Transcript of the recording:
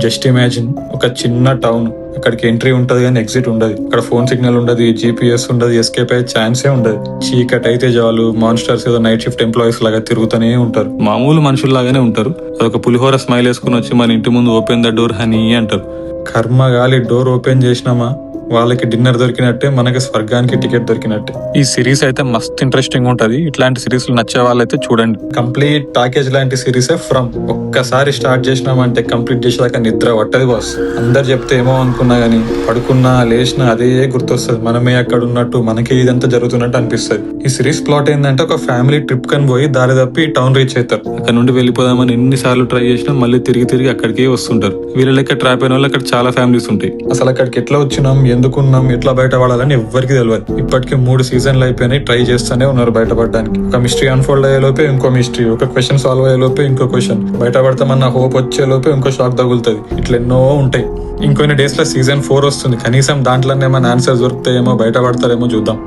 Just imagine ఒక చిన్న town, అక్కడికి ఎంట్రీ ఉంటది కానీ ఎగ్జిట్ ఉండదు. అక్కడ ఫోన్ సిగ్నల్ ఉండదు, GPS ఉండదు, ఎస్కేప్ అయ్యే ఛాన్సే ఉండదు. చీకటి అయితే చాలు మాన్స్టర్స్ ఏదో నైట్ షిఫ్ట్ ఎంప్లాయీస్ లాగా తిరుగుతూనే ఉంటారు. మామూలు మనుషుల్లాగానే ఉంటారు. అదొక పులిహోర స్మైల్ వేసుకుని వచ్చి మన ఇంటి ముందు ఓపెన్ ద డోర్ హనీ అంటారు. కర్మ గాలి డోర్ ఓపెన్ చేసినామా వాళ్ళకి డిన్నర్ దొరికినట్టే, మనకి స్వర్గానికి టికెట్ దొరికినట్టే. ఈ సిరీస్ అయితే మస్త్ ఇంట్రెస్టింగ్ ఉంటది. ఇట్లాంటి సిరీస్ నచ్చే వాళ్ళైతే చూడండి. కంప్లీట్ ప్యాకేజ్ లాంటి సిరీస్ ఫ్రమ్. ఒక్కసారి స్టార్ట్ చేసినామంటే కంప్లీట్ చేసేదాకా నిద్ర పట్టది బాస్. అందరు చెప్తే ఏమో అనుకున్నా గానీ పడుకున్నా లేచినా అదే గుర్తొస్తుంది. మనమే అక్కడ ఉన్నట్టు, మనకే ఇదంతా జరుగుతున్నట్టు అనిపిస్తుంది. ఈ సిరీస్ ప్లాట్ ఏంటంటే ఒక ఫ్యామిలీ ట్రిప్ కని పోయి దారి తప్పి టౌన్ రీచ్ అవుతారు. అక్కడ నుండి వెళ్ళిపోదామని ఎన్నిసార్లు ట్రై చేసినా మళ్ళీ తిరిగి అక్కడికే వస్తుంటారు. వీళ్ళ లెక్క ట్రాప్ అయిన వాళ్ళు అక్కడ చాలా ఫ్యామిలీస్ ఉంటాయి. అసలు అక్కడికి ఎట్లా వచ్చినాం, ఎందుకున్నాం, ఎట్లా బయటపడాలని ఎవ్వరికి తెలియదు. ఇప్పటికీ 3 సీజన్లు అయిపోయినాయి. ట్రై చేస్తూనే ఉన్నారు బయటపడడానికి. ఒక మిస్టరీ అన్ఫోల్డ్ అయ్యే లోపే ఇంకో మిస్టరీ, ఒక క్వశ్చన్ సాల్వ్ అయ్యే లోపే ఇంకో క్వశ్చన్, బయటపడతామన్న హోప్ వచ్చే లోపే ఇంకో షాక్ తగులుతుంది. ఇట్లా ఎన్నో ఉంటాయి. ఇంకొన్ని డేస్ లో సీజన్ 4 వస్తుంది. కనీసం దాంట్లోనే ఏమైనా ఆన్సర్స్ దొరుకుతాయేమో, బయటపడతారేమో చూద్దాం.